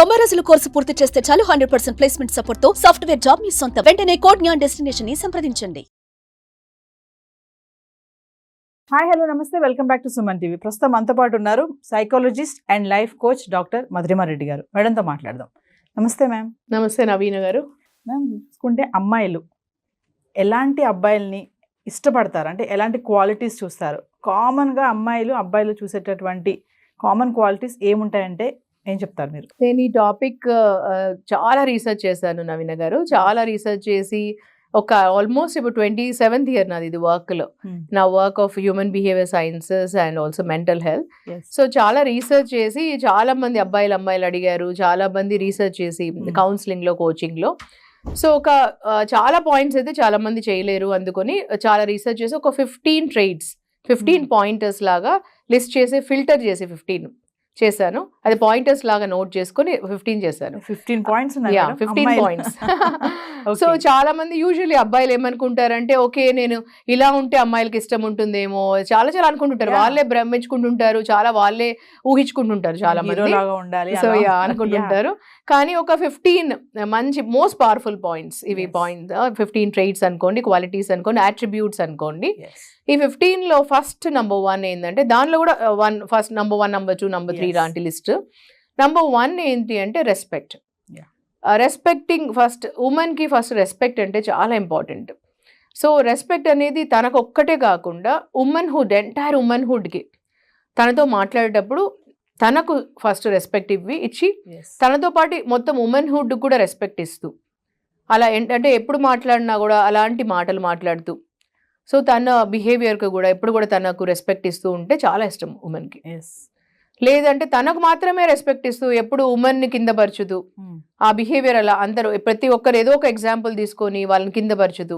90 రోజుల కోర్సు పూర్తి చేస్తే చాలు 100% ప్లేస్మెంట్ సపోర్ట్ తో సాఫ్ట్వేర్ జాబ్ మీ సొంతం. వెంటనే కోడ్ జ్ఞాన్ డెస్టినేషన్ ని సంప్రదించండి. Hi hello namaste, welcome back to Suman TV. ప్రస్తుతం మనతో పాటు ఉన్నారు psychologist and life coach doctor Madhurima Reddy గారు. మేడంతో మాట్లాడదాం. నమస్తే మ్యామ్. నమస్తే నవీన గారు. మ్యామ్, చూసుకుంటే అమ్మాయిలు ఎలాంటి అబ్బాయిల్ని ఇష్టపడతారు, అంటే ఎలాంటి క్వాలిటీస్ చూస్తారు? కామన్గా అబ్బాయిలు చూసేటటువంటి కామన్ క్వాలిటీస్ ఏముంటాయంటే ఏం చెప్తారు మీరు? నేను ఈ టాపిక్ చాలా రీసెర్చ్ చేశాను నవీన గారు. చాలా రీసెర్చ్ చేసి ఒక ఆల్మోస్ట్ ఇప్పుడు 27th ఇయర్ నాది ఇది వర్క్లో. నా work of human behaviour sciences and also mental health. So చాలా రీసెర్చ్ చేసి చాలా మంది అమ్మాయిలు అడిగారు, చాలా మంది రీసెర్చ్ చేసి కౌన్సిలింగ్లో కోచింగ్లో. సో ఒక చాలా పాయింట్స్ అయితే చాలా మంది చేయలేరు, అందుకొని చాలా రీసెర్చ్ చేసి ఒక 15 ట్రేడ్స్ 15 పాయింటర్స్ లాగా లిస్ట్ చేసి ఫిల్టర్ చేసి 15 చేశాను. అది పాయింటర్స్ లాగా నోట్ చేసుకుని 15 చేశాను. 15 పాయింట్స్. 15 పాయింట్స్. సో చాలా మంది యూజువల్లీ అబ్బాయిలు ఏమనుకుంటారంటే, ఓకే నేను ఇలా ఉంటే అమ్మాయిలకి ఇష్టం ఉంటుందేమో, చాలా అనుకుంటుంటారు. వాళ్ళే భ్రమించుకుంటుంటారు, చాలా వాళ్ళే ఊహించుకుంటుంటారు చాలా మంది. సో అనుకుంటుంటారు. కానీ ఒక 15 మంచి మోస్ట్ పవర్ఫుల్ పాయింట్స్ ఇవి. పాయింట్స్ 15 ట్రైట్స్ అనుకోండి, క్వాలిటీస్ అనుకోండి, అట్రిబ్యూట్స్ అనుకోండి. ఈ 15లో ఫస్ట్ నంబర్ 1 ఏంటంటే, దానిలో కూడా ఫస్ట్ నంబర్ 1, నంబర్ 2, నంబర్ 3 లాంటి లిస్ట్. నంబర్ 1 ఏంటి అంటే రెస్పెక్ట్. రెస్పెక్టింగ్ ఫస్ట్ ఉమెన్కి ఫస్ట్ రెస్పెక్ట్ అంటే చాలా ఇంపార్టెంట్. సో రెస్పెక్ట్ అనేది తనకు ఒక్కటే కాకుండా ఉమెన్హుడ్, ఎంటైర్ ఉమెన్హుడ్కి తనతో మాట్లాడేటప్పుడు తనకు ఫస్ట్ రెస్పెక్ట్ ఇచ్చి తనతో పాటు మొత్తం ఉమెన్హుడ్ కూడా రెస్పెక్ట్ ఇస్తూ, అలా అంటే ఎప్పుడు మాట్లాడినా కూడా అలాంటి మాటలు మాట్లాడుతూ, సో తన బిహేవియర్కి కూడా ఎప్పుడు కూడా తనకు రెస్పెక్ట్ ఇస్తూ ఉంటే చాలా ఇష్టం ఉమెన్కి. లేదంటే తనకు మాత్రమే రెస్పెక్ట్ ఇస్తూ ఎప్పుడు ఉమెన్ని కింద పరచుతూ, ఆ బిహేవియర్ అలా అందరూ ప్రతి ఒక్కరు ఏదో ఒక ఎగ్జాంపుల్ తీసుకొని వాళ్ళని కింద పరచుతూ,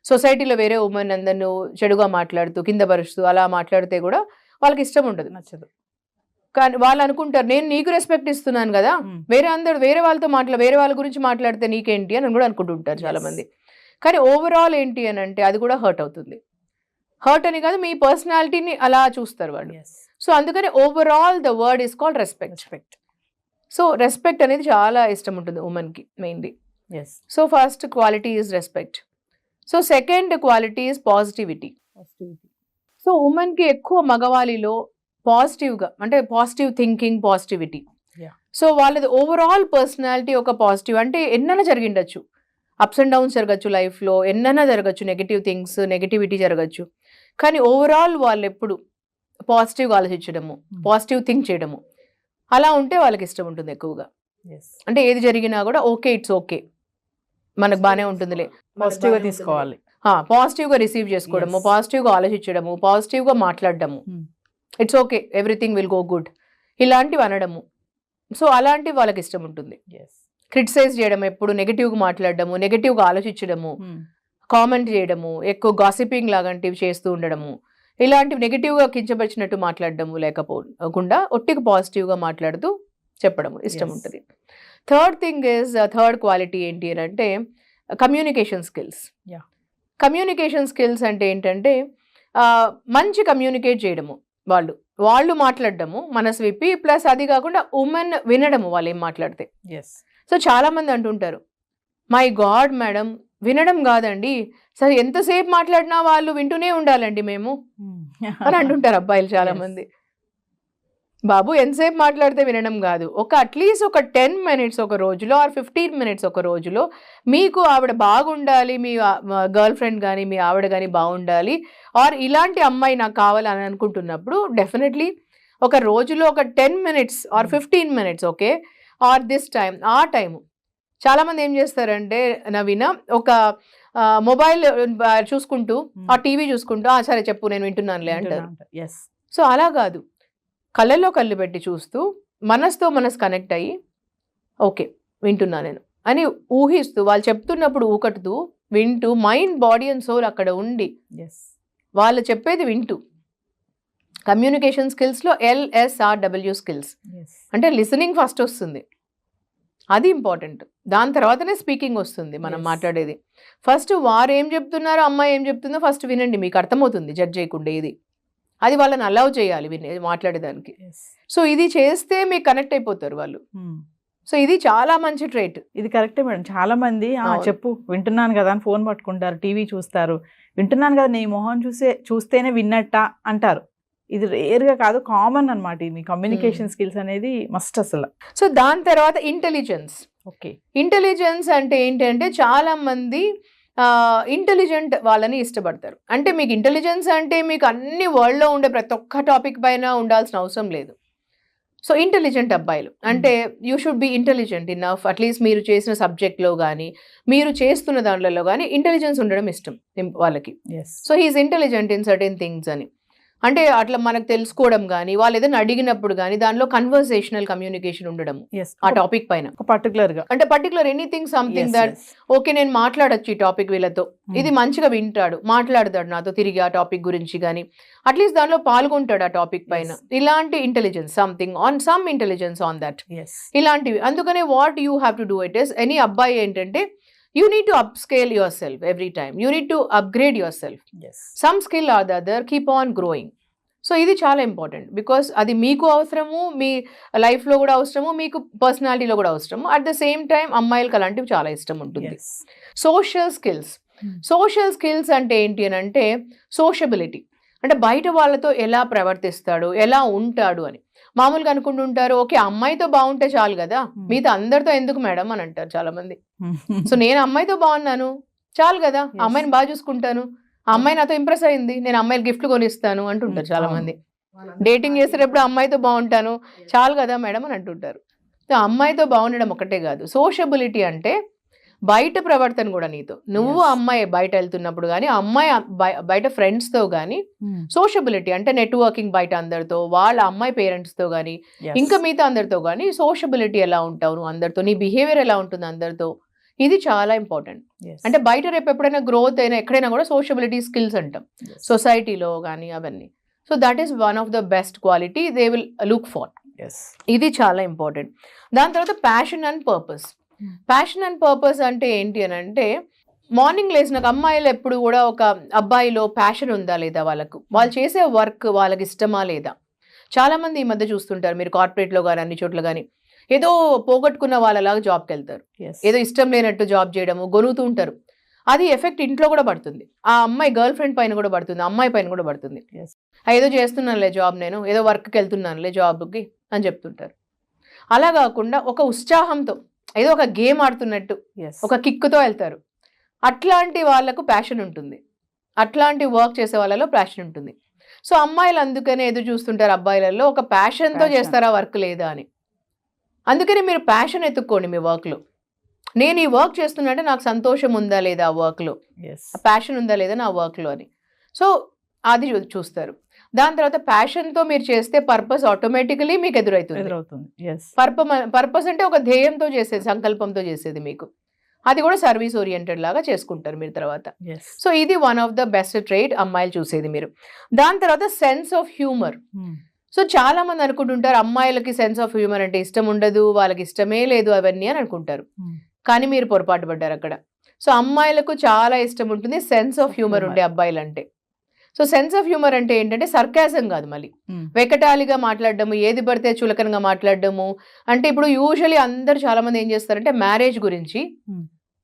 సొసైటీలో వేరే ఉమెన్ అందరిని చెడుగా మాట్లాడుతూ కింద పరుస్తూ అలా మాట్లాడితే కూడా వాళ్ళకి ఇష్టం ఉండదు, నచ్చదు. కానీ వాళ్ళు అనుకుంటారు, నేను నీకు రెస్పెక్ట్ ఇస్తున్నాను కదా, వేరే వాళ్ళ గురించి మాట్లాడితే నీకేంటి అని కూడా అనుకుంటుంటారు చాలా మంది. కానీ ఓవరాల్ ఏంటి అని అంటే అది కూడా హర్ట్ అవుతుంది. హర్ట్ అని కాదు, మీ పర్సనాలిటీని అలా చూస్తారు వాళ్ళు. సో అందుకని overall the word is called respect. So respect అనేది చాలా ఇష్టం ఉంటుంది ఉమెన్కి mainly. So first quality is respect. So second quality is positivity. So ఉమెన్కి ఎక్కువ మగవాళ్ళలో పాజిటివ్గా, అంటే పాజిటివ్ థింకింగ్, పాజిటివిటీ. సో వాళ్ళది ఓవరాల్ పర్సనాలిటీ ఒక పాజిటివ్. అంటే ఎన్నైనా జరిగిండొచ్చు, అప్స్ అండ్ డౌన్స్ జరగచ్చు లైఫ్లో, ఎన్నైనా జరగచ్చు, నెగిటివ్ థింగ్స్, నెగిటివిటీ జరగచ్చు. కానీ ఓవరాల్ వాళ్ళు ఎప్పుడు పాజిటివ్గా ఆలోచించడము, పాజిటివ్ థింక్ చేయడము, అలా ఉంటే వాళ్ళకి ఇష్టం ఉంటుంది ఎక్కువగా. అంటే ఏది జరిగినా కూడా ఓకే, ఇట్స్ ఓకే, మనకు బాగానే ఉంటుందిలే, పాజిటివ్గా తీసుకోవాలి, పాజిటివ్గా రిసీవ్ చేసుకోవడము, పాజిటివ్గా ఆలోచించడము, పాజిటివ్గా మాట్లాడడము, it's okay, everything will go good, ఇలాంటివి అనడము. సో అలాంటివి వాళ్ళకి ఇష్టం ఉంటుంది. క్రిటిసైజ్ చేయడం, ఎప్పుడు నెగిటివ్గా మాట్లాడడము, నెగిటివ్గా ఆలోచించడము, కామెంట్ చేయడము, ఎక్కువ గాసిపింగ్ లాంటివి చేస్తూ ఉండడము, ఇలాంటివి నెగిటివ్గా కించపరిచినట్టు మాట్లాడడము లేకపోకుండా ఒట్టికి పాజిటివ్గా మాట్లాడుతూ చెప్పడము ఇష్టం ఉంటుంది. థర్డ్ క్వాలిటీ ఏంటి అని అంటే కమ్యూనికేషన్ స్కిల్స్. కమ్యూనికేషన్ స్కిల్స్ అంటే ఏంటంటే మంచి కమ్యూనికేట్ చేయడము, వాళ్ళు మాట్లాడడము మనసు విప్పి, ప్లస్ అది కాకుండా ఉమెన్ వినడము వాళ్ళు ఏం మాట్లాడితే. సో చాలా మంది అంటుంటారు, మై గాడ్ మేడం, వినడం కాదండి, సరే ఎంతసేపు మాట్లాడినా వాళ్ళు వింటూనే ఉండాలండి మేము అని అంటుంటారు అబ్బాయిలు చాలా మంది. బాబు ఎంతసేపు మాట్లాడితే వినడం కాదు, అట్లీస్ట్ ఒక 10 minutes ఒక రోజులో, ఆర్ 15 minutes ఒక రోజులో మీకు ఆవిడ బాగుండాలి, మీ గర్ల్ ఫ్రెండ్ కానీ మీ ఆవిడ కానీ బాగుండాలి, ఆర్ ఇలాంటి అమ్మాయి నాకు కావాలని అనుకుంటున్నప్పుడు డెఫినెట్లీ ఒక రోజులో ఒక 10 minutes or 15 minutes, okay, or this time, ఆ టైము. చాలామంది ఏం చేస్తారంటే నవీన, ఒక మొబైల్ చూసుకుంటూ, ఆ టీవీ చూసుకుంటూ, సరే చెప్పు నేను వింటున్నానులే అంటారు. సో అలా కాదు, కళ్ళల్లో కళ్ళు పెట్టి చూస్తూ మనసుతో మనసు కనెక్ట్ అయ్యి, ఓకే వింటున్నా నేను అని ఊహిస్తూ, వాళ్ళు చెప్తున్నప్పుడు ఊకటుతూ వింటూ, మైండ్, బాడీ అండ్ సోల్ అక్కడ ఉండి వాళ్ళు చెప్పేది వింటూ. కమ్యూనికేషన్ స్కిల్స్లో LSRW స్కిల్స్ అంటే లిసనింగ్ ఫస్ట్ వస్తుంది, అది ఇంపార్టెంట్. దాని తర్వాతనే స్పీకింగ్ వస్తుంది, మనం మాట్లాడేది. ఫస్ట్ వారు ఏం చెప్తున్నారో, అమ్మాయి ఏం చెప్తుందో ఫస్ట్ వినండి, మీకు అర్థమవుతుంది జడ్జ్ చేయకుండా. ఇది అది వాళ్ళని అలౌ చేయాలి మాట్లాడేదానికి. సో ఇది చేస్తే మీకు కనెక్ట్ అయిపోతారు వాళ్ళు. సో ఇది చాలా మంచి ట్రేట్. ఇది కరెక్టే మేడం. చాలా మంది అవును. చెప్పు వింటున్నాను కదా అని ఫోన్ పట్టుకుంటారు, టీవీ చూస్తారు, వింటున్నాను కదా నీ మొహం చూస్తేనే విన్నట్ట అంటారు. ఇది రేర్ గా కాదు, కామన్ అన్నమాట. మీ కమ్యూనికేషన్ స్కిల్స్ అనేది మస్ట్ అసలు. సో దాని తర్వాత ఇంటెలిజెన్స్. ఓకే. ఇంటెలిజెన్స్ అంటే ఏంటంటే చాలా మంది ఇంటెలిజెంట్ వాళ్ళని ఇష్టపడతారు. అంటే మీకు ఇంటెలిజెన్స్ అంటే మీకు అన్ని వరల్డ్లో ఉండే ప్రతి ఒక్క టాపిక్ పైన ఉండాల్సిన అవసరం లేదు. సో ఇంటెలిజెంట్ అబ్బాయిలు అంటే you should be intelligent enough, at least మీరు చేసిన సబ్జెక్ట్లో కానీ మీరు చేస్తున్న దాంట్లో కానీ ఇంటెలిజెన్స్ ఉండడం ఇష్టం వాళ్ళకి. So he's intelligent in certain things అని. అంటే అట్లా మనకు తెలుసుకోవడం కానీ వాళ్ళు ఏదైనా అడిగినప్పుడు కానీ దానిలో కన్వర్సేషనల్ కమ్యూనికేషన్ ఉండడం ఆ టాపిక్ పైన పర్టికులర్ గా, అంటే particular anything something that okay నేను మాట్లాడొచ్చు ఈ టాపిక్ వీళ్ళతో, ఇది మంచిగా వింటాడు, మాట్లాడతాడు నాతో తిరిగి ఆ టాపిక్ గురించి కానీ అట్లీస్ట్ దానిలో పాల్గొంటాడు ఆ టాపిక్ పైన. ఇలాంటి intelligence something on some intelligence on that, ఇలాంటివి. అందుకనే what you have to do it is, any అబ్బాయి ఏంటంటే you need to upscale yourself every time. You need to upgrade yourself. Some skill or the other, keep on growing. So ఇది చాలా important because అది మీకు అవసరము, మీ లైఫ్లో కూడా అవసరము, మీకు పర్సనాలిటీలో కూడా అవసరము. అట్ ద సేమ్ టైం అమ్మాయిలకు అలాంటివి చాలా ఇష్టం ఉంటుంది. Social skills. సోషల్ స్కిల్స్ అంటే ఏంటి అని అంటే సోషబిలిటీ, అంటే బయట వాళ్ళతో ఎలా ప్రవర్తిస్తాడు, ఎలా ఉంటాడు అని. మామూలుగా అనుకుంటుంటారు ఓకే అమ్మాయితో బాగుంటే చాలు కదా, మీతో అందరితో ఎందుకు మేడం అని అంటారు చాలా మంది. సో నేను అమ్మాయితో బాగున్నాను చాలు కదా, అమ్మాయిని బాగా చూసుకుంటాను, ఆ అమ్మాయి నాతో ఇంప్రెస్ అయింది, నేను అమ్మాయిలు గిఫ్ట్లు కొనిస్తాను అంటుంటారు చాలా మంది. డేటింగ్ చేసేటప్పుడు అమ్మాయితో బాగుంటాను చాలు కదా మేడం అని అంటుంటారు. అమ్మాయితో బాగుండడం ఒకటే కాదు, సోషబిలిటీ అంటే బయట ప్రవర్తన కూడా నీతో. నువ్వు అమ్మాయి బయట వెళ్తున్నప్పుడు కానీ అమ్మాయి బయట ఫ్రెండ్స్తో కానీ సోషబిలిటీ అంటే నెట్వర్కింగ్ బయట అందరితో, వాళ్ళ అమ్మాయి పేరెంట్స్తో కానీ ఇంకా మిగతా అందరితో కానీ సోషబిలిటీ ఎలా ఉంటావు నువ్వు అందరితో, నీ బిహేవియర్ ఎలా ఉంటుంది అందరితో, ఇది చాలా ఇంపార్టెంట్. అంటే బయట రేపు ఎప్పుడైనా గ్రోత్ అయినా ఎక్కడైనా కూడా సోషబిలిటీ స్కిల్స్ అంటాం సొసైటీలో కానీ అవన్నీ. So that is one of the best quality they will look for. ఇది చాలా ఇంపార్టెంట్. దాని తర్వాత passion and purpose. Passion and purpose అంటే ఏంటి అని అంటే మార్నింగ్ లేచినాక అమ్మాయిలు ఎప్పుడు కూడా ఒక అబ్బాయిలో ప్యాషన్ ఉందా లేదా, వాళ్ళు చేసే వర్క్ వాళ్ళకి ఇష్టమా లేదా. చాలా మంది ఈ మధ్య చూస్తుంటారు మీరు కార్పొరేట్లో కానీ అన్ని చోట్ల కానీ ఏదో పోగొట్టుకున్న వాళ్ళలాగా జాబ్కి వెళ్తారు, ఏదో ఇష్టం లేనట్టు జాబ్ చేయడము, గొనుగుతూ ఉంటారు. అది ఎఫెక్ట్ ఇంట్లో కూడా పడుతుంది, ఆ అమ్మాయి గర్ల్ ఫ్రెండ్ పైన కూడా పడుతుంది, అమ్మాయి పైన కూడా పడుతుంది. ఏదో చేస్తున్నానులే జాబ్, నేను ఏదో వర్క్కి వెళ్తున్నానులే జాబ్కి అని చెప్తుంటారు. అలా కాకుండా ఒక ఉత్సాహంతో ఏదో ఒక గేమ్ ఆడుతున్నట్టు ఒక కిక్తో వెళ్తారు. అట్లాంటి వాళ్ళకు ప్యాషన్ ఉంటుంది, అట్లాంటి వర్క్ చేసే వాళ్ళలో ప్యాషన్ ఉంటుంది. సో అమ్మాయిలు అందుకనే ఎదురు చూస్తుంటారు అబ్బాయిలలో ఒక ప్యాషన్తో చేస్తారా వర్క్ లేదా అని. అందుకని మీరు ప్యాషన్ ఎత్తుక్కోండి మీ వర్క్లో. నేను ఈ వర్క్ చేస్తున్నట్టే నాకు సంతోషం ఉందా లేదా ఆ వర్క్లో, ప్యాషన్ ఉందా లేదా నా వర్క్లో అని. సో అది చూస్తారు. దాని తర్వాత ప్యాషన్తో మీరు చేస్తే పర్పస్ ఆటోమేటికలీ మీకు ఎదురవుతుంది. పర్పస్ అంటే ఒక ధ్యేయంతో చేసేది, సంకల్పంతో చేసేది మీకు, అది కూడా సర్వీస్ ఓరియంటెడ్ లాగా చేసుకుంటారు మీరు తర్వాత. సో ఇది one of the best trait అమ్మాయిలు చూసేది మీరు. దాని తర్వాత సెన్స్ ఆఫ్ హ్యూమర్. సో చాలా మంది అనుకుంటుంటారు అమ్మాయిలకి సెన్స్ ఆఫ్ హ్యూమర్ అంటే ఇష్టం ఉండదు, వాళ్ళకి ఇష్టమే లేదు అవన్నీ అని అనుకుంటారు. కానీ మీరు పొరపాటు పడ్డారు అక్కడ. సో అమ్మాయిలకు చాలా ఇష్టం ఉంటుంది సెన్స్ ఆఫ్ హ్యూమర్ ఉండే అబ్బాయిలు అంటే. సో సెన్స్ ఆఫ్ హ్యూమర్ అంటే ఏంటంటే సర్కాజం కాదు, మళ్ళీ వెకటాలిగా మాట్లాడడము, ఏది పడితే చులకనగా మాట్లాడడము. అంటే ఇప్పుడు యూజువలీ అందరు చాలా మంది ఏం చేస్తారంటే మ్యారేజ్ గురించి,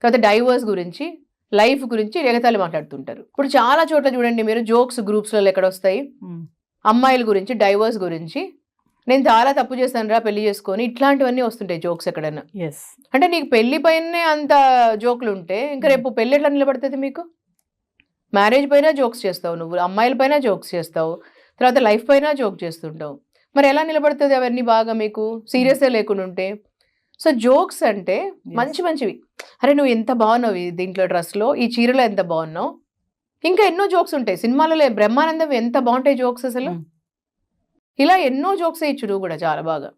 తర్వాత డైవర్స్ గురించి, లైఫ్ గురించి ఎగతాళి మాట్లాడుతుంటారు. ఇప్పుడు చాలా చోట్ల చూడండి మీరు జోక్స్ గ్రూప్స్లలో ఎక్కడ వస్తాయి, అమ్మాయిల గురించి, డైవర్స్ గురించి, నేను చాలా తప్పు చేస్తాను రా పెళ్లి చేసుకొని, ఇట్లాంటివన్నీ వస్తుంటాయి జోక్స్ ఎక్కడైనా. అంటే నీకు పెళ్లి పైనే అంత జోకులు ఉంటే ఇంకా రేపు పెళ్లి ఎట్లా నిలబడుతుంది మీకు? మ్యారేజ్ పైన జోక్స్ చేస్తావు, నువ్వు అమ్మాయిల పైన జోక్స్ చేస్తావు, తర్వాత లైఫ్ పైన జోక్ చేస్తుంటావు, మరి ఎలా నిలబడుతుంది అవన్నీ బాగా మీకు సీరియస్గా లేకుండా ఉంటే? సో జోక్స్ అంటే మంచి మంచివి, అరే నువ్వు ఎంత బాగున్నావు దీంట్లో డ్రెస్లో, ఈ చీరలో ఎంత బాగున్నావు, ఇంకా ఎన్నో జోక్స్ ఉంటాయి సినిమాలలో. బ్రహ్మానందం ఎంత బాగుంటాయి జోక్స్ అసలు, ఇలా ఎన్నో జోక్స్ వేయచ్చు నువ్వు కూడా చాలా బాగా.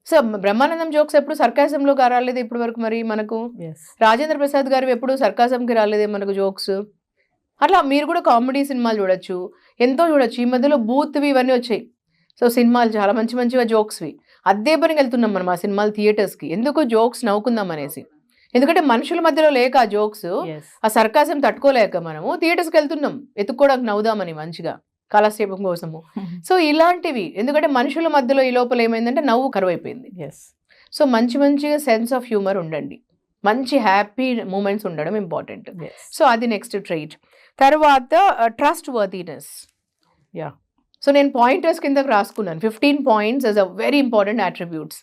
సో బ్రహ్మానందం జోక్స్ ఎప్పుడు సర్కాజంలో రాలేదు ఇప్పటి వరకు, మరి మనకు రాజేంద్ర ప్రసాద్ గారు ఎప్పుడు సర్కాజంకి రాలేదే మనకు జోక్స్. అట్లా మీరు కూడా కామెడీ సినిమాలు చూడొచ్చు, ఎంతో చూడొచ్చు. ఈ మధ్యలో బూత్వి ఇవన్నీ వచ్చాయి. సో సినిమాలు చాలా మంచి మంచిగా జోక్స్వి. అదే పనికి వెళ్తున్నాం మనం ఆ సినిమాలు థియేటర్స్కి, ఎందుకు జోక్స్ నవ్వుకుందాం అనేసి. ఎందుకంటే మనుషుల మధ్యలో లేక ఆ జోక్స్, ఆ సర్కాసం తట్టుకోలేక మనము థియేటర్స్కి వెళ్తున్నాం ఎత్తుక్కోవడానికి నవ్వుదామని మంచిగా కాలక్షేపం కోసము. సో ఇలాంటివి, ఎందుకంటే మనుషుల మధ్యలో ఈ లోపల ఏమైందంటే నవ్వు కరువైపోయింది. సో మంచిగా సెన్స్ ఆఫ్ హ్యూమర్ ఉండండి, మంచి హ్యాపీ మూమెంట్స్ ఉండడం ఇంపార్టెంట్. సో అది నెక్స్ట్ ట్రైట్. తర్వాత ట్రస్ట్ వర్తీనెస్. సో నేను పాయింటర్స్ కిందకు రాసుకున్నాను 15 points as a very important attributes.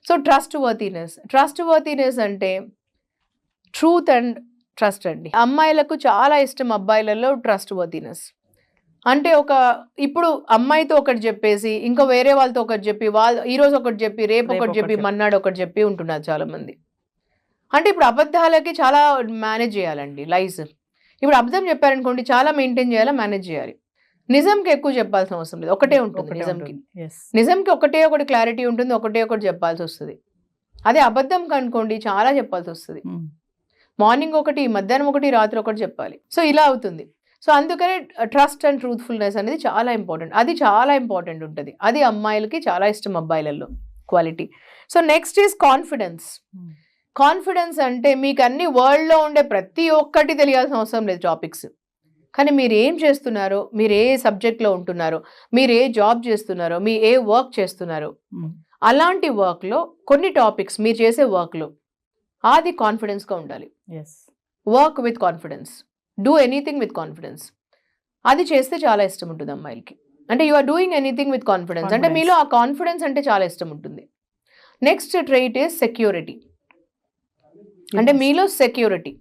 So trust worthiness అంటే ట్రూత్ అండ్ ట్రస్ట్ అండి. అమ్మాయిలకు చాలా ఇష్టం అబ్బాయిలలో ట్రస్ట్ వర్తీనెస్. అంటే ఇప్పుడు అమ్మాయితో ఒకటి చెప్పేసి ఇంకా వేరే వాళ్ళతో ఒకటి చెప్పి, వాళ్ళు ఈరోజు ఒకటి చెప్పి రేపు ఒకటి చెప్పి మన్నాడు ఒకటి చెప్పి ఉంటున్నారు చాలా మంది. అంటే ఇప్పుడు అబద్ధాలకి చాలా మేనేజ్ చేయాలండి లైస్. ఇప్పుడు అబద్ధం చెప్పారనుకోండి చాలా మెయింటైన్ చేయాలా, మేనేజ్ చేయాలి. నిజంకి ఎక్కువ చెప్పాల్సిన అవసరం లేదు, ఒకటే ఉంటుంది నిజంకి ఒకటే ఒకటి క్లారిటీ ఉంటుంది, ఒకటే ఒకటి చెప్పాల్సి వస్తుంది. అదే అబద్ధం కనుకోండి చాలా చెప్పాల్సి వస్తుంది. మార్నింగ్ ఒకటి, మధ్యాహ్నం ఒకటి, రాత్రి ఒకటి చెప్పాలి. సో ఇలా అవుతుంది. సో అందుకనే ట్రస్ట్ అండ్ ట్రూత్ఫుల్నెస్ అనేది చాలా ఇంపార్టెంట్. అది చాలా ఇంపార్టెంట్ ఉంటుంది. అది అమ్మాయిలకి చాలా ఇష్టం అబ్బాయిలలో quality. So next is confidence అంటే మీకు అన్ని వరల్డ్లో ఉండే ప్రతి ఒక్కటి తెలియాల్సిన అవసరం లేదు టాపిక్స్. కానీ మీరు ఏం చేస్తున్నారో, మీరు ఏ సబ్జెక్ట్లో ఉంటున్నారో, మీరు ఏ జాబ్ చేస్తున్నారో, మీ ఏ వర్క్ చేస్తున్నారో, అలాంటి వర్క్లో కొన్ని టాపిక్స్ మీరు చేసే వర్క్లో అది కాన్ఫిడెన్స్గా ఉండాలి. Work with confidence, do anything with confidence. అది చేస్తే చాలా ఇష్టం ఉంటుంది అమ్మాయిలకి. అంటే you are doing anything with confidence అంటే మీలో ఆ కాన్ఫిడెన్స్ అంటే చాలా ఇష్టం ఉంటుంది. Next trait is security. అంటే మీలో సెక్యూరిటీ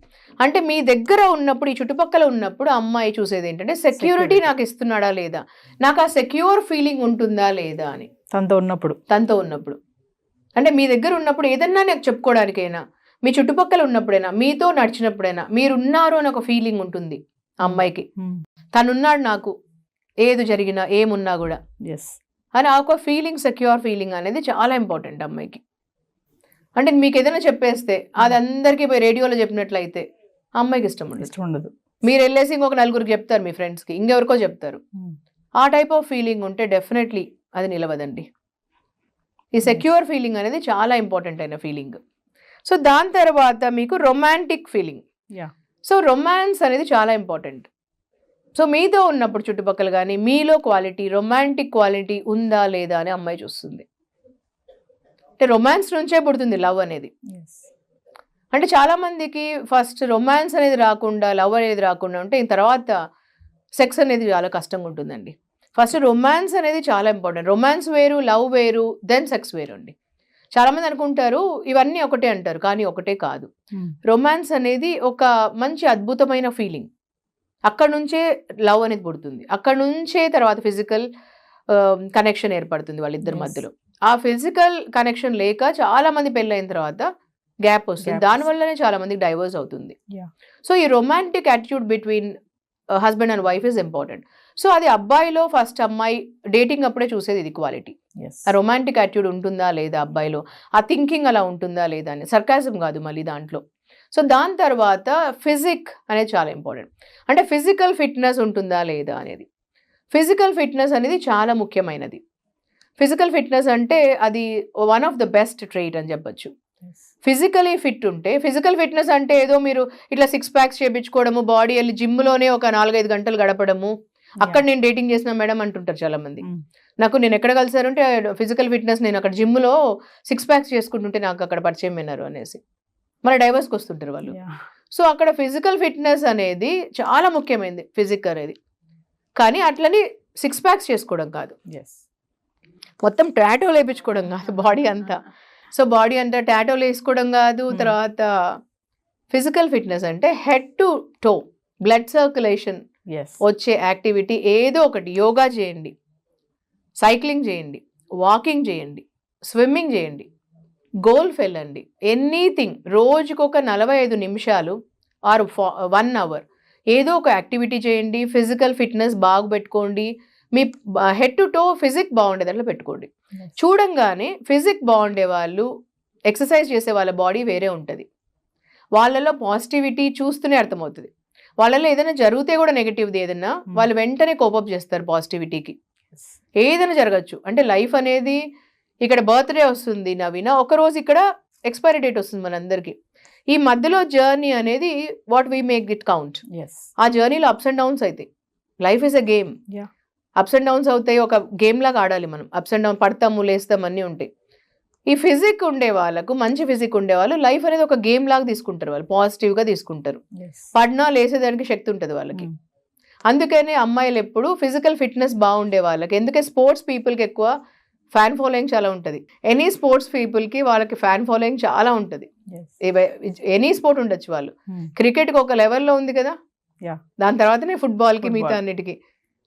అంటే మీ దగ్గర ఉన్నప్పుడు, ఈ చుట్టుపక్కల ఉన్నప్పుడు అమ్మాయి చూసేది ఏంటంటే సెక్యూరిటీ నాకు ఇస్తున్నాడా లేదా, నాకు ఆ సెక్యూర్ ఫీలింగ్ ఉంటుందా లేదా అని. తనతో ఉన్నప్పుడు అంటే మీ దగ్గర ఉన్నప్పుడు ఏదన్నా నాకు చెప్పుకోవడానికైనా, మీ చుట్టుపక్కల ఉన్నప్పుడైనా, మీతో నడిచినప్పుడైనా మీరున్నారు అని ఒక ఫీలింగ్ ఉంటుంది అమ్మాయికి. తనున్నాడు నాకు, ఏది జరిగినా ఏమున్నా కూడా అని ఆ ఒక ఫీలింగ్, సెక్యూర్ ఫీలింగ్ అనేది చాలా ఇంపార్టెంట్ అమ్మాయికి. అంటే మీకు ఏదైనా చెప్పేస్తే అది అందరికీ పోయి రేడియోలో చెప్పినట్లయితే అమ్మాయికి ఇష్టం ఉండదు. మీరు వెళ్ళేసి ఇంకొక నలుగురికి చెప్తారు, మీ ఫ్రెండ్స్కి ఇంకెవరికో చెప్తారు. ఆ టైప్ ఆఫ్ ఫీలింగ్ ఉంటే డెఫినెట్లీ అది నిలవదండి. ఈ సెక్యూర్ ఫీలింగ్ అనేది చాలా ఇంపార్టెంట్ అయిన ఫీలింగ్. సో దాని తర్వాత మీకు రొమాంటిక్ ఫీలింగ్. సో రొమాన్స్ అనేది చాలా ఇంపార్టెంట్. సో మీతో ఉన్నప్పుడు చుట్టుపక్కల కానీ మీలో క్వాలిటీ, రొమాంటిక్ క్వాలిటీ ఉందా లేదా అని అమ్మాయి చూస్తుంది. అంటే రొమాన్స్ నుంచే పుడుతుంది లవ్ అనేది. అంటే చాలా మందికి ఫస్ట్ రొమాన్స్ అనేది రాకుండా, లవ్ అనేది రాకుండా ఉంటే తర్వాత సెక్స్ అనేది చాలా కష్టంగా ఉంటుందండి. ఫస్ట్ రొమాన్స్ అనేది చాలా ఇంపార్టెంట్. రొమాన్స్ వేరు, లవ్ వేరు, దెన్ సెక్స్ వేరు అండి. చాలామంది అనుకుంటారు ఇవన్నీ ఒకటే అంటారు, కానీ ఒకటే కాదు. రొమాన్స్ అనేది ఒక మంచి అద్భుతమైన ఫీలింగ్. అక్కడ నుంచే లవ్ అనేది పుడుతుంది. అక్కడ నుంచే తర్వాత ఫిజికల్ కనెక్షన్ ఏర్పడుతుంది వాళ్ళిద్దరి మధ్యలో. ఆ ఫిజికల్ కనెక్షన్ లేక చాలా మంది పెళ్ళైన తర్వాత గ్యాప్ వస్తుంది. దానివల్లనే చాలా మందికి డైవర్స్ అవుతుంది. సో ఈ romantic attitude between husband and wife is important. So అది అబ్బాయిలో ఫస్ట్ అమ్మాయి డేటింగ్ అప్పుడే చూసేది ఇది క్వాలిటీ. ఆ రొమాంటిక్ యాటిట్యూడ్ ఉంటుందా లేదా అబ్బాయిలో, ఆ థింకింగ్ అలా ఉంటుందా లేదా అని, సర్కాజం కాదు మళ్ళీ దాంట్లో. సో దాని తర్వాత ఫిజిక్ అనేది చాలా ఇంపార్టెంట్. అంటే ఫిజికల్ ఫిట్నెస్ ఉంటుందా లేదా అనేది. ఫిజికల్ ఫిట్నెస్ అనేది చాలా ముఖ్యమైనది. ఫిజికల్ ఫిట్నెస్ అంటే అది one of the best trait అని చెప్పొచ్చు. ఫిజికలీ ఫిట్ ఉంటే, ఫిజికల్ ఫిట్నెస్ అంటే ఏదో మీరు ఇట్లా 6 ప్యాక్స్ చేయించుకోవడము, బాడీ వెళ్ళి జిమ్లోనే ఒక 4-5 గంటలు గడపడము, అక్కడ నేను డేటింగ్ చేసిన మేడం అంటుంటారు చాలా మంది. నేను ఎక్కడ కలిసారంటే ఫిజికల్ ఫిట్నెస్, నేను అక్కడ జిమ్లో 6 ప్యాక్స్ చేసుకుంటుంటే నాకు అక్కడ పరిచయం అయినారు అనేసి మళ్ళీ డైవర్స్కి వస్తుంటారు వాళ్ళు. సో అక్కడ ఫిజికల్ ఫిట్నెస్ అనేది చాలా ముఖ్యమైనది, ఫిజిక్ అనేది. కానీ అట్లని 6 ప్యాక్స్ చేసుకోవడం కాదు, మొత్తం టాటోలు వేయించుకోవడం కాదు బాడీ అంతా. సో బాడీ అంతా టాటోలు వేసుకోవడం కాదు. తర్వాత ఫిజికల్ ఫిట్నెస్ అంటే head to toe blood circulation వచ్చే యాక్టివిటీ ఏదో ఒకటి. యోగా చేయండి, సైక్లింగ్ చేయండి, వాకింగ్ చేయండి, స్విమ్మింగ్ చేయండి, గోల్ఫ్ వెళ్ళండి, ఎనీథింగ్. రోజుకొక 45 నిమిషాలు ఆర్ 1 అవర్ ఏదో ఒక యాక్టివిటీ చేయండి. ఫిజికల్ ఫిట్నెస్ బాగా పెట్టుకోండి. మీ హెడ్ టు టో ఫిజిక్ బాగుండేది అట్లా పెట్టుకోండి. చూడంగానే ఫిజిక్ బాగుండే వాళ్ళు, ఎక్సర్సైజ్ చేసే వాళ్ళ బాడీ వేరే ఉంటుంది. వాళ్ళలో పాజిటివిటీ చూస్తూనే అర్థమవుతుంది. వాళ్ళలో ఏదైనా జరిగితే కూడా నెగిటివ్ది ఏదైనా వాళ్ళు వెంటనే కోపప్ చేస్తారు పాజిటివిటీకి. ఏదైనా జరగచ్చు. అంటే లైఫ్ అనేది ఇక్కడ బర్త్డే వస్తుంది నవీన, ఒకరోజు ఇక్కడ ఎక్స్పైరీ డేట్ వస్తుంది మనందరికీ. ఈ మధ్యలో జర్నీ అనేది what we make it count. ఆ జర్నీలో అప్స్ అండ్ డౌన్స్ అవుతాయి. Life is a game. Ups and downs అవుతాయి. ఒక గేమ్ లాగా ఆడాలి మనం. అప్స్ అండ్ డౌన్, పడతాము, లేస్తాము, అన్నీ ఉంటాయి. ఈ ఫిజిక్ ఉండే వాళ్ళకు, మంచి ఫిజిక్ ఉండే వాళ్ళు లైఫ్ అనేది ఒక గేమ్ లాగా తీసుకుంటారు, వాళ్ళు పాజిటివ్ గా తీసుకుంటారు. పడినా లేసేదానికి శక్తి ఉంటుంది వాళ్ళకి. అందుకనే అమ్మాయిలు ఎప్పుడు ఫిజికల్ ఫిట్నెస్ బాగుండే వాళ్ళకి, ఎందుకే స్పోర్ట్స్ పీపుల్ కి ఎక్కువ ఫ్యాన్ ఫాలోయింగ్ చాలా ఉంటది. ఎనీ స్పోర్ట్స్ పీపుల్ కి వాళ్ళకి ఫ్యాన్ ఫాలోయింగ్ చాలా ఉంటది. ఎనీ స్పోర్ట్ ఉండొచ్చు, వాళ్ళు క్రికెట్ కి ఒక లెవెల్లో ఉంది కదా, దాని తర్వాతనే ఫుట్బాల్ కి, మిగతా అన్నిటికీ.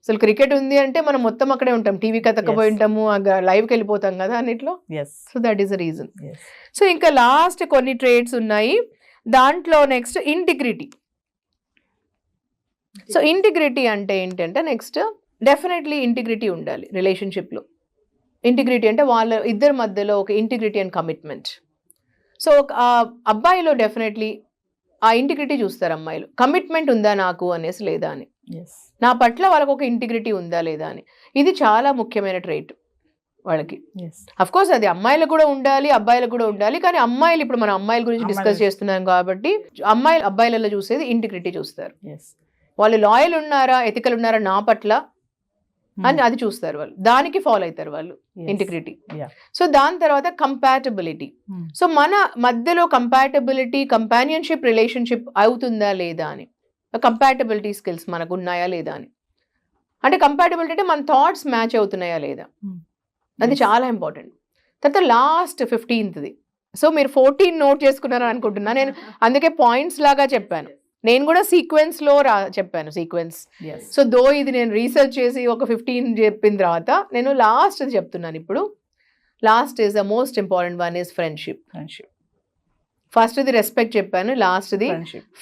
అసలు క్రికెట్ ఉంది అంటే మనం మొత్తం అక్కడే ఉంటాం, టీవీ కతకపోయి ఉంటాము, లైవ్కి వెళ్ళిపోతాం కదా అన్నిట్లో. So that is the reason. So ఇంకా లాస్ట్ కొన్ని ట్రేడ్స్ ఉన్నాయి దాంట్లో. Next integrity. సో ఇంటిగ్రిటీ అంటే ఏంటంటే నెక్స్ట్ డెఫినెట్లీ ఇంటిగ్రిటీ ఉండాలి రిలేషన్షిప్లో. ఇంటిగ్రిటీ అంటే వాళ్ళ ఇద్దరి మధ్యలో ఒక ఇంటిగ్రిటీ అండ్ కమిట్మెంట్. సో అబ్బాయిలో డెఫినెట్లీ ఆ ఇంటిగ్రిటీ చూస్తారు అమ్మాయిలు. కమిట్మెంట్ ఉందా నాకు అనేసి లేదా అని, నా పట్ల వాళ్ళకు ఒక ఇంటిగ్రిటీ ఉందా లేదా అని. ఇది చాలా ముఖ్యమైన ట్రైట్ వాళ్ళకి. అఫ్ కోర్స్ అది అమ్మాయిలకు కూడా ఉండాలి, అబ్బాయిలకు కూడా ఉండాలి. కానీ అమ్మాయిలు, ఇప్పుడు మనం అమ్మాయిల గురించి డిస్కస్ చేస్తున్నాం కాబట్టి అమ్మాయిలు అబ్బాయిలలో చూసేది ఇంటిగ్రిటీ చూస్తారు. వాళ్ళు లాయల్ ఉన్నారా, ఎథికల్ ఉన్నారా నా పట్ల అని అది చూస్తారు వాళ్ళు, దానికి ఫాలో అవుతారు వాళ్ళు ఇంటిగ్రిటీ. సో దాని తర్వాత కంపాటబిలిటీ. సో మన మధ్యలో కంపాటబిలిటీ, కంపానియన్షిప్ రిలేషన్షిప్ అవుతుందా లేదా అని, కంపాటబిలిటీ స్కిల్స్ మనకు ఉన్నాయా లేదా అని. అంటే కంపాటబిలిటీ అంటే మన థాట్స్ మ్యాచ్ అవుతున్నాయా లేదా, అది చాలా ఇంపార్టెంట్. తర్వాత లాస్ట్ 15th. సో మీరు 14 నోట్ చేసుకున్నారని అనుకుంటున్నా నేను, అందుకే పాయింట్స్ లాగా చెప్పాను. నేను కూడా సీక్వెన్స్ లో చెప్పాను, సీక్వెన్స్. సో దో ఇది నేను రీసెర్చ్ చేసి ఒక 15 చెప్పిన తర్వాత నేను లాస్ట్ చెప్తున్నాను ఇప్పుడు. Last is the most important one is friendship. ఫస్ట్ది రెస్పెక్ట్ చెప్పాను, లాస్ట్ది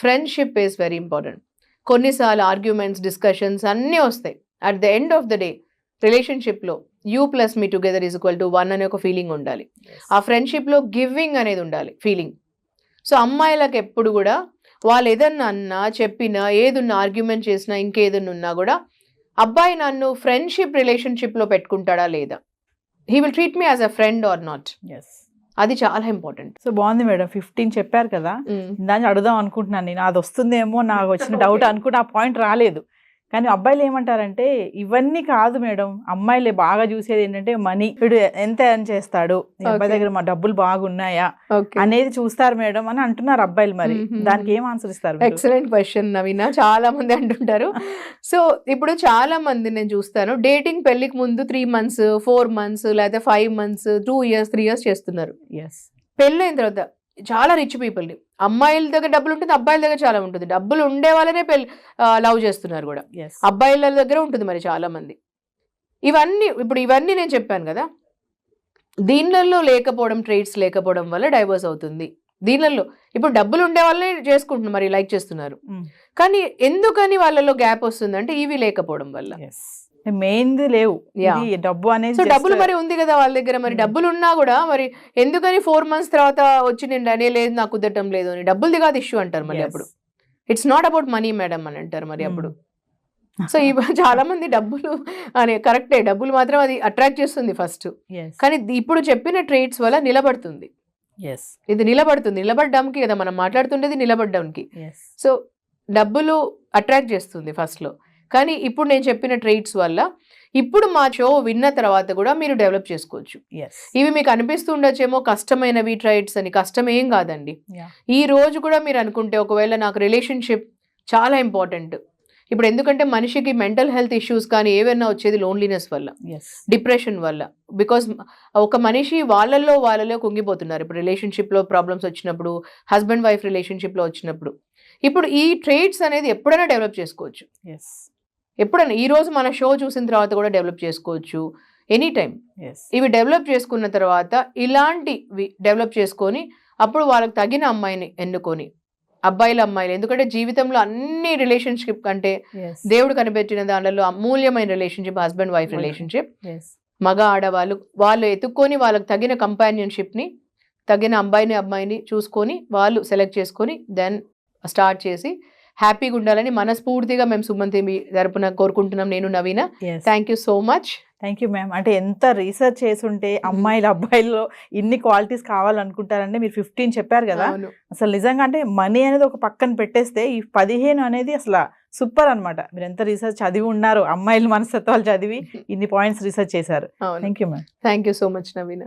ఫ్రెండ్షిప్ ఈస్ వెరీ ఇంపార్టెంట్. కొన్నిసార్లు ఆర్గ్యుమెంట్స్, డిస్కషన్స్ అన్నీ వస్తాయి. At the end of the day రిలేషన్షిప్లో you plus me together is equal to 1 అనే ఒక ఫీలింగ్ ఉండాలి. ఆ ఫ్రెండ్షిప్లో గివింగ్ అనేది ఉండాలి, ఫీలింగ్. సో అమ్మాయిలకు ఎప్పుడు కూడా వాళ్ళు ఏదన్నా అన్నా, చెప్పినా, ఏదున్నా, ఆర్గ్యుమెంట్ చేసినా, ఇంకేదన్నా ఉన్నా కూడా అబ్బాయి నన్ను ఫ్రెండ్షిప్ రిలేషన్షిప్లో పెట్టుకుంటాడా లేదా, he will treat me as a friend or not, అది చాలా ఇంపార్టెంట్. సో బాగుంది మేడం, 15 చెప్పారు కదా, దాన్ని అడుగుదాం అనుకుంటున్నాను నేను. అది వస్తుందేమో నాకు వచ్చిన డౌట్ అనుకుంటే ఆ పాయింట్ రాలేదు. కానీ అబ్బాయిలు ఏమంటారంటే ఇవన్నీ కాదు మేడం, అమ్మాయిలే బాగా చూసేది ఏంటంటే మనీ, వీడు ఎంత ఎర్న్ చేస్తాడు, అబ్బాయి దగ్గర మా డబ్బులు బాగున్నాయా అనేది చూస్తారు మేడం అని అంటున్నారు అబ్బాయిలు. మరి దానికి ఏం ఆన్సర్ ఇస్తారు? ఎక్సలెంట్ క్వశ్చన్ నవీన, చాలా మంది అంటుంటారు. సో ఇప్పుడు చాలా మంది నేను చూస్తాను, డేటింగ్ పెళ్లికి ముందు 3 months, 4 months, లేదా 5 months, 2 years, 3 years చేస్తున్నారు. పెళ్ళైన తర్వాత చాలా రిచ్ పీపుల్, అమ్మాయిల దగ్గర డబ్బులు ఉంటుంది, అబ్బాయిల దగ్గర చాలా ఉంటుంది. డబ్బులు ఉండే వాళ్ళనే లవ్ చేస్తున్నారు కూడా, అబ్బాయిల దగ్గర ఉంటుంది మరి చాలా మంది. ఇవన్నీ నేను చెప్పాను కదా, దీనిలలో లేకపోవడం, ట్రేడ్స్ లేకపోవడం వల్ల డైవర్స్ అవుతుంది. దీనిలో ఇప్పుడు డబ్బులు ఉండే వాళ్ళనే చేసుకుంటున్నారు, మరి లైక్ చేస్తున్నారు. కానీ ఎందుకని వాళ్ళలో గ్యాప్ వస్తుంది అంటే ఇవి లేకపోవడం వల్ల. మెయిన్ లేవు, డబ్బు అనేది. సో డబ్బులు మరి ఉంది కదా వాళ్ళ దగ్గర, మరి డబ్బులు ఉన్నా కూడా మరి ఎందుకని 4 months తర్వాత వచ్చి నేను అనే లేదు, నాకు కుదరటం లేదు అని, డబ్బులు కాదు ఇష్యూ అంటారు మళ్ళీ అప్పుడు. It's not about money madam అని అంటారు మరి అప్పుడు. సో చాలా మంది డబ్బులు అనే కరెక్టే, డబ్బులు మాత్రం అది అట్రాక్ట్ చేస్తుంది ఫస్ట్, కానీ ఇప్పుడు చెప్పిన ట్రేడ్స్ వల్ల నిలబడుతుంది. ఇది నిలబడడానికి కదా మనం మాట్లాడుతుండేది, నిలబడడానికి. సో డబ్బులు అట్రాక్ట్ చేస్తుంది ఫస్ట్ లో, కానీ ఇప్పుడు నేను చెప్పిన ట్రేడ్స్ వల్ల ఇప్పుడు మా షో విన్న తర్వాత కూడా మీరు డెవలప్ చేసుకోవచ్చు. ఇవి మీకు అనిపిస్తుండొచ్చేమో కష్టమైనవి ట్రేడ్స్ అని, కష్టం ఏం కాదండి. ఈ రోజు కూడా మీరు అనుకుంటే ఒకవేళ నాకు రిలేషన్షిప్ చాలా ఇంపార్టెంట్, ఇప్పుడు ఎందుకంటే మనిషికి మెంటల్ హెల్త్ ఇష్యూస్ కానీ ఏవైనా వచ్చేది లోన్లీనెస్ వల్ల, డిప్రెషన్ వల్ల. బికాస్ ఒక మనిషి వాళ్ళలో కుంగిపోతున్నారు ఇప్పుడు రిలేషన్షిప్లో ప్రాబ్లమ్స్ వచ్చినప్పుడు, హస్బెండ్ వైఫ్ రిలేషన్షిప్లో వచ్చినప్పుడు. ఇప్పుడు ఈ ట్రేడ్స్ అనేది ఎప్పుడైనా డెవలప్ చేసుకోవచ్చు, ఎప్పుడైనా. ఈ రోజు మన షో చూసిన తర్వాత కూడా డెవలప్ చేసుకోవచ్చు, ఎనీ టైం. ఇవి డెవలప్ చేసుకున్న తర్వాత ఇలాంటివి డెవలప్ చేసుకొని అప్పుడు వాళ్ళకి తగిన అమ్మాయిని ఎన్నుకొని, అమ్మాయిలు, ఎందుకంటే జీవితంలో అన్ని రిలేషన్షిప్ కంటే దేవుడు కనిపెట్టిన దానిలో అమూల్యమైన రిలేషన్షిప్ హస్బెండ్ వైఫ్ రిలేషన్షిప్. మగ ఆడవాళ్ళు వాళ్ళు ఎత్తుక్కొని వాళ్ళకి తగిన కంపానియన్షిప్ని, తగిన అమ్మాయిని చూసుకొని వాళ్ళు సెలెక్ట్ చేసుకొని దెన్ స్టార్ట్ చేసి హ్యాపీగా ఉండాలని మనస్ఫూర్తిగా మేము సుమన్ టీవీ తరపున కోరుకుంటున్నాం. నేను Naveena, thank you so much. Thank you ma'am. అంటే ఎంత రీసెర్చ్ చేసి ఉంటే అమ్మాయిలు అబ్బాయిల్లో ఇన్ని క్వాలిటీస్ కావాలనుకుంటారంటే మీరు 15 చెప్పారు కదా, అసలు నిజంగా అంటే మనీ అనేది ఒక పక్కన పెట్టేస్తే ఈ 15 అనేది అసలు సూపర్ అనమాట. మీరు ఎంత రీసెర్చ్ చదివి ఉన్నారు, అమ్మాయిల మనస్తత్వాలు చదివి ఇన్ని పాయింట్స్ రీసెర్చ్ చేశారు. Thank you ma'am. Thank you so much Naveena.